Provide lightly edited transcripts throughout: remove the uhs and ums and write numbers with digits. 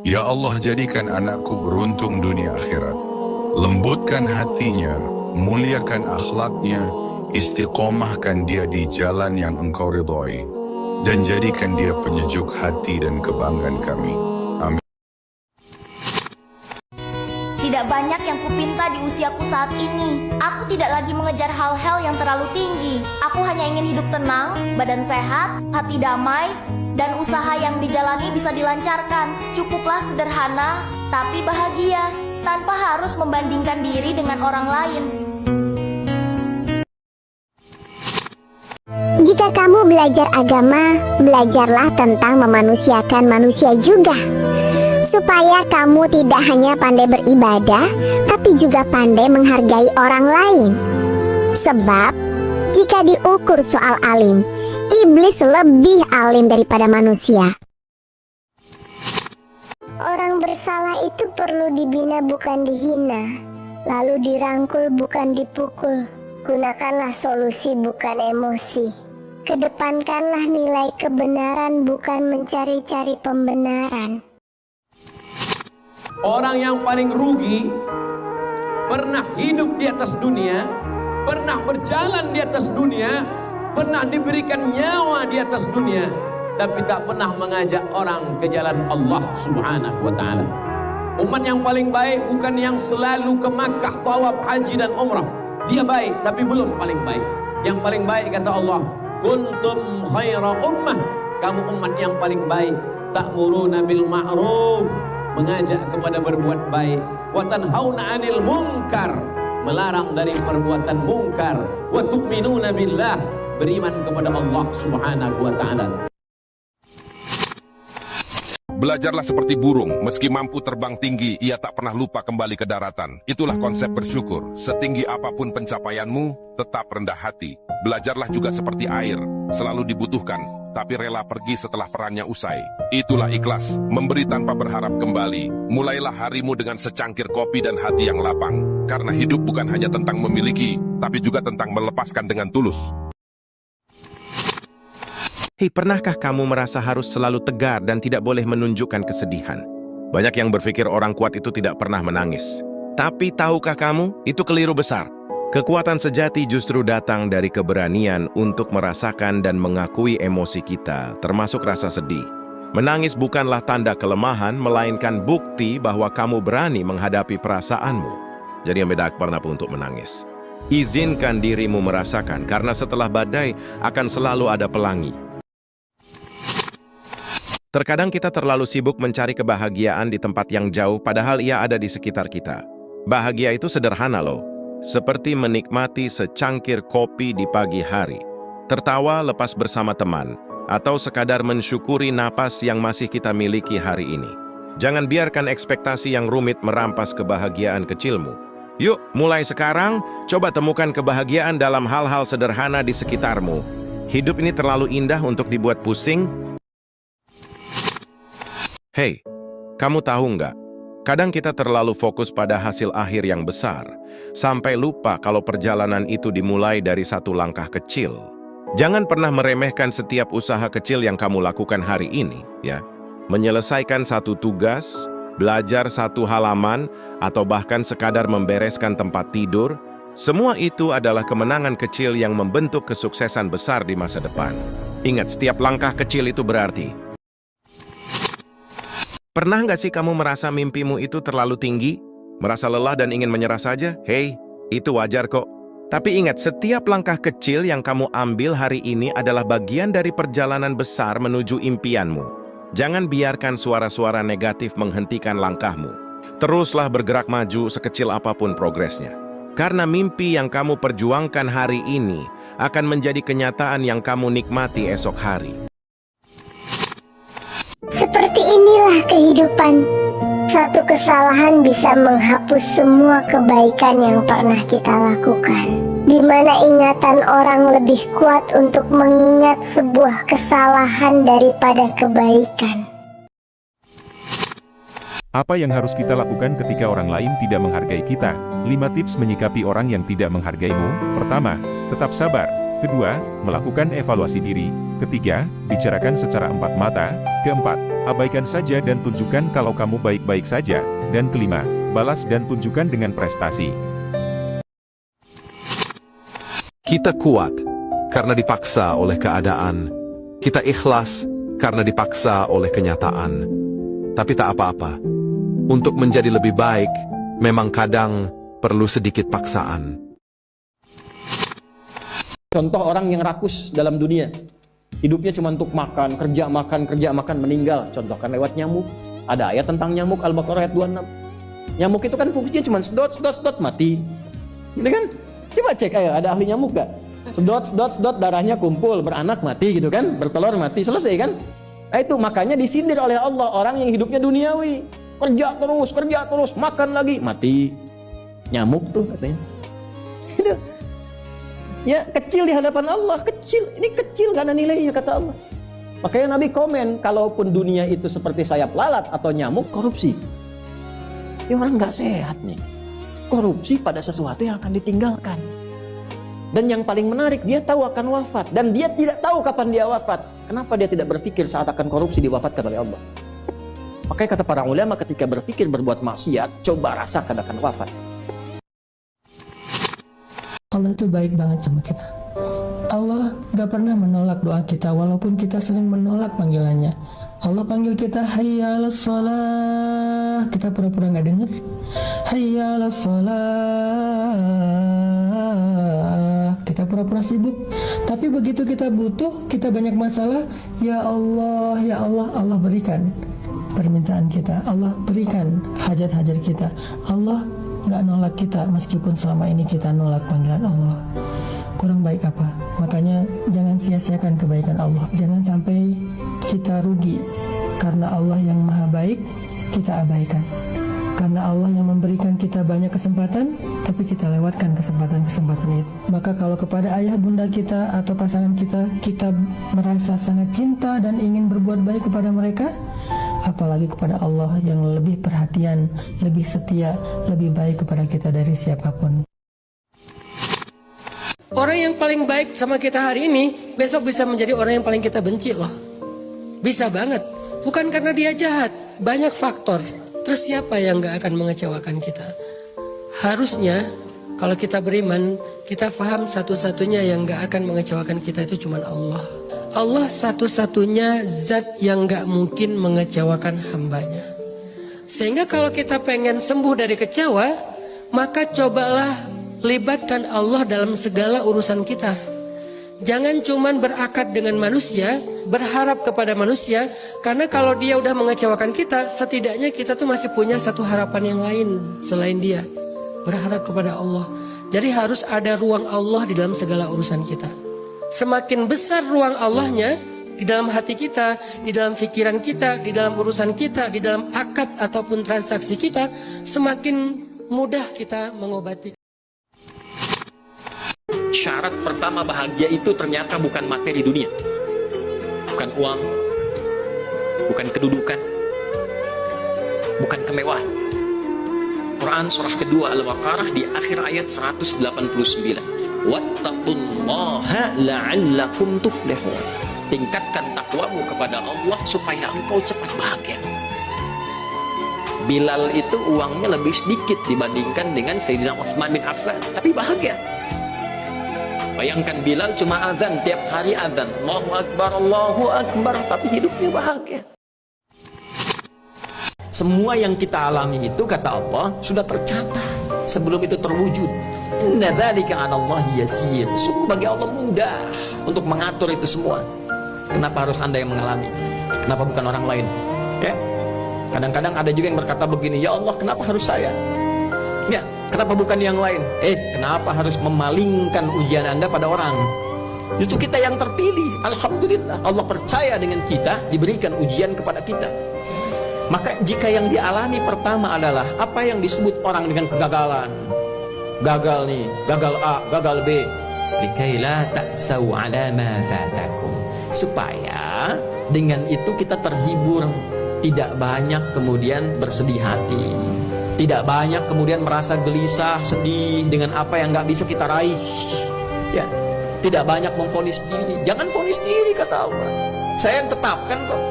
Ya Allah, jadikan anakku beruntung dunia akhirat. Lembutkan hatinya, muliakan akhlaknya, istiqomahkan dia di jalan yang Engkau ridhoi, dan jadikan dia penyejuk hati dan kebanggaan kami. Amin. Tidak banyak yang kupinta di usiaku saat ini. Aku tidak lagi mengejar hal-hal yang terlalu tinggi. Aku hanya ingin hidup tenang, badan sehat, hati damai, dan usaha yang dijalani bisa dilancarkan. Cukuplah sederhana, tapi bahagia, tanpa harus membandingkan diri dengan orang lain. Jika kamu belajar agama, belajarlah tentang memanusiakan manusia juga. Supaya kamu tidak hanya pandai beribadah, tapi juga pandai menghargai orang lain. Sebab, jika diukur soal alim, iblis lebih alim daripada manusia. Orang bersalah itu perlu dibina bukan dihina, lalu dirangkul bukan dipukul. Gunakanlah solusi bukan emosi. Kedepankanlah nilai kebenaran bukan mencari-cari pembenaran. Orang yang paling rugi pernah hidup di atas dunia, pernah berjalan di atas dunia, pernah diberikan nyawa di atas dunia, tapi tak pernah mengajak orang ke jalan Allah Subhanahu wa ta'ala. Umat yang paling baik bukan yang selalu ke Makkah, tawaf, haji dan umrah. Dia baik tapi belum paling baik. Yang paling baik kata Allah, kuntum khaira ummah, kamu umat yang paling baik, ta'muruna bil ma'ruf, mengajak kepada berbuat baik, wa tanhauna 'anil munkar, melarang dari perbuatan mungkar, wa tu'minuna billah, beriman kepada Allah Subhanahu wa ta'ala. Belajarlah seperti burung, meski mampu terbang tinggi, ia tak pernah lupa kembali ke daratan. Itulah konsep bersyukur. Setinggi apapun pencapaianmu, tetap rendah hati. Belajarlah juga seperti air, selalu dibutuhkan, tapi rela pergi setelah perannya usai. Itulah ikhlas, memberi tanpa berharap kembali. Mulailah harimu dengan secangkir kopi dan hati yang lapang. Karena hidup bukan hanya tentang memiliki, tapi juga tentang melepaskan dengan tulus. Hei, pernahkah kamu merasa harus selalu tegar dan tidak boleh menunjukkan kesedihan? Banyak yang berpikir orang kuat itu tidak pernah menangis. Tapi tahukah kamu, itu keliru besar. Kekuatan sejati justru datang dari keberanian untuk merasakan dan mengakui emosi kita, termasuk rasa sedih. Menangis bukanlah tanda kelemahan, melainkan bukti bahwa kamu berani menghadapi perasaanmu. Jadi yang beda pernah untuk menangis. Izinkan dirimu merasakan, karena setelah badai akan selalu ada pelangi. Terkadang kita terlalu sibuk mencari kebahagiaan di tempat yang jauh, padahal ia ada di sekitar kita. Bahagia itu sederhana loh, seperti menikmati secangkir kopi di pagi hari, tertawa lepas bersama teman, atau sekadar mensyukuri napas yang masih kita miliki hari ini. Jangan biarkan ekspektasi yang rumit merampas kebahagiaan kecilmu. Yuk, mulai sekarang, coba temukan kebahagiaan dalam hal-hal sederhana di sekitarmu. Hidup ini terlalu indah untuk dibuat pusing. Hei, kamu tahu nggak? Kadang kita terlalu fokus pada hasil akhir yang besar, sampai lupa kalau perjalanan itu dimulai dari satu langkah kecil. Jangan pernah meremehkan setiap usaha kecil yang kamu lakukan hari ini, ya. Menyelesaikan satu tugas, belajar satu halaman, atau bahkan sekadar membereskan tempat tidur, semua itu adalah kemenangan kecil yang membentuk kesuksesan besar di masa depan. Ingat, setiap langkah kecil itu berarti. Pernah nggak sih kamu merasa mimpimu itu terlalu tinggi? Merasa lelah dan ingin menyerah saja? Hei, itu wajar kok. Tapi ingat, setiap langkah kecil yang kamu ambil hari ini adalah bagian dari perjalanan besar menuju impianmu. Jangan biarkan suara-suara negatif menghentikan langkahmu. Teruslah bergerak maju sekecil apapun progresnya. Karena mimpi yang kamu perjuangkan hari ini akan menjadi kenyataan yang kamu nikmati esok hari. Seperti inilah kehidupan. Satu kesalahan bisa menghapus semua kebaikan yang pernah kita lakukan. Di mana ingatan orang lebih kuat untuk mengingat sebuah kesalahan daripada kebaikan. Apa yang harus kita lakukan ketika orang lain tidak menghargai kita? 5 tips menyikapi orang yang tidak menghargaimu. Pertama, tetap sabar. Kedua, melakukan evaluasi diri. Ketiga, bicarakan secara empat mata. Keempat, abaikan saja dan tunjukkan kalau kamu baik-baik saja. Dan kelima, balas dan tunjukkan dengan prestasi. Kita kuat karena dipaksa oleh keadaan. Kita ikhlas karena dipaksa oleh kenyataan. Tapi tak apa-apa. Untuk menjadi lebih baik, memang kadang perlu sedikit paksaan. Contoh orang yang rakus dalam dunia. Hidupnya cuma untuk makan, kerja makan, meninggal. Contohkan lewat nyamuk. Ada ayat tentang nyamuk, Al-Baqarah ayat 26. Nyamuk itu kan fungsinya cuma sedot, mati. Gitu kan? Coba cek, ayo, ada ahli nyamuk gak? Sedot, darahnya kumpul, beranak mati gitu kan? Bertelur mati, selesai kan? Nah itu makanya disindir oleh Allah orang yang hidupnya duniawi. Kerja terus, makan lagi, mati. Nyamuk tuh katanya. Ya kecil di hadapan Allah, kecil. Ini kecil gak ada nilainya kata Allah. Makanya Nabi komen, kalaupun dunia itu seperti sayap lalat atau nyamuk, korupsi. Ini orang gak sehat nih. Korupsi pada sesuatu yang akan ditinggalkan. Dan yang paling menarik, dia tahu akan wafat. Dan dia tidak tahu kapan dia wafat. Kenapa dia tidak berpikir saat akan korupsi diwafatkan oleh Allah? Makanya kata para ulama, ketika berpikir berbuat maksiat, coba rasakan akan wafat. Allah itu baik banget sama kita. Allah gak pernah menolak doa kita, walaupun kita sering menolak panggilannya. Allah panggil kita, hayya 'alas shalah, kita pura-pura gak denger. Hayya 'alas shalah, kita pura-pura sibuk. Tapi begitu kita butuh, kita banyak masalah, ya Allah, Allah berikan permintaan kita. Allah berikan hajat-hajat kita. Allah gak nolak kita, meskipun selama ini kita nolak panggilan Allah. Kurang baik apa? Makanya jangan sia-siakan kebaikan Allah. Jangan sampai kita rugi karena Allah yang maha baik kita abaikan. Karena Allah yang memberikan kita banyak kesempatan, tapi kita lewatkan kesempatan-kesempatan itu. Maka kalau kepada ayah bunda kita atau pasangan kita merasa sangat cinta dan ingin berbuat baik kepada mereka, apalagi kepada Allah yang lebih perhatian, lebih setia, lebih baik kepada kita dari siapapun. Orang yang paling baik sama kita hari ini, besok bisa menjadi orang yang paling kita benci loh. Bisa banget. Bukan karena dia jahat, banyak faktor. Terus siapa yang gak akan mengecewakan kita? Harusnya, kalau kita beriman, kita paham satu-satunya yang gak akan mengecewakan kita itu cuma Allah. Allah satu-satunya zat yang gak mungkin mengecewakan hambanya. Sehingga kalau kita pengen sembuh dari kecewa, maka cobalah libatkan Allah dalam segala urusan kita. Jangan cuman berakad dengan manusia, berharap kepada manusia, karena kalau dia udah mengecewakan kita, setidaknya kita tuh masih punya satu harapan yang lain selain dia. Berharap kepada Allah. Jadi harus ada ruang Allah di dalam segala urusan kita. Semakin besar ruang Allahnya di dalam hati kita, di dalam pikiran kita, di dalam urusan kita, di dalam akad ataupun transaksi kita, semakin mudah kita mengobati. Syarat pertama bahagia itu ternyata bukan materi dunia, bukan uang, bukan kedudukan, bukan kemewahan. Quran surah kedua Al-Baqarah di akhir ayat 189. Wattaqullaha la'allakum tuflihun. Tingkatkan takwamu kepada Allah supaya engkau cepat bahagia. Bilal itu uangnya lebih sedikit dibandingkan dengan Sayyidina Utsman bin Affan, tapi bahagia. Bayangkan Bilal cuma azan, tiap hari azan, Allahu Akbar, tapi hidupnya bahagia. Semua yang kita alami itu, kata Allah, sudah tercatat sebelum itu terwujud. Inna dzalika 'ala Allahi yasir. Sungguh bagi Allah mudah untuk mengatur itu semua. Kenapa harus Anda yang mengalami? Kenapa bukan orang lain? Ya. Kadang-kadang ada juga yang berkata begini, ya Allah, kenapa harus saya? Ya, kenapa bukan yang lain? Kenapa harus memalingkan ujian Anda pada orang? Justru kita yang terpilih. Alhamdulillah, Allah percaya dengan kita, diberikan ujian kepada kita. Maka jika yang dialami pertama adalah apa yang disebut orang dengan kegagalan, gagal nih, gagal A, gagal B, likaila ta'sau 'ala ma fatakum, supaya dengan itu kita terhibur, tidak banyak kemudian bersedih hati, tidak banyak kemudian merasa gelisah, sedih dengan apa yang nggak bisa kita raih. Ya, tidak banyak memvonis diri. Jangan vonis diri, kata Allah. Saya yang tetapkan kok.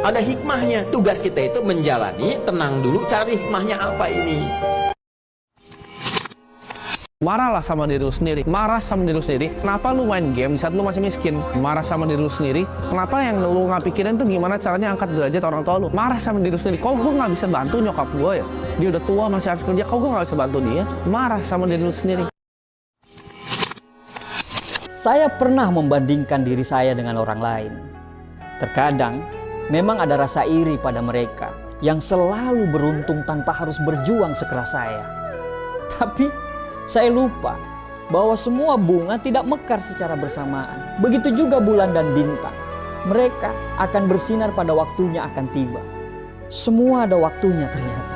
Ada hikmahnya. Tugas kita itu menjalani, tenang dulu, cari hikmahnya apa ini. Marahlah sama diri lu sendiri. Marah sama diri lu sendiri. Kenapa lu main game di saat lu masih miskin? Marah sama diri lu sendiri. Kenapa yang lu nggak pikirin tuh gimana caranya angkat derajat orang tua lu? Marah sama diri lu sendiri. Kok gue nggak bisa bantu nyokap gue ya? Dia udah tua masih harus kerja. Kok gue nggak bisa bantu dia? Marah sama diri lu sendiri. Saya pernah membandingkan diri saya dengan orang lain. Terkadang memang ada rasa iri pada mereka yang selalu beruntung tanpa harus berjuang sekeras saya. Tapi saya lupa bahwa semua bunga tidak mekar secara bersamaan. Begitu juga bulan dan bintang. Mereka akan bersinar pada waktunya akan tiba. Semua ada waktunya ternyata.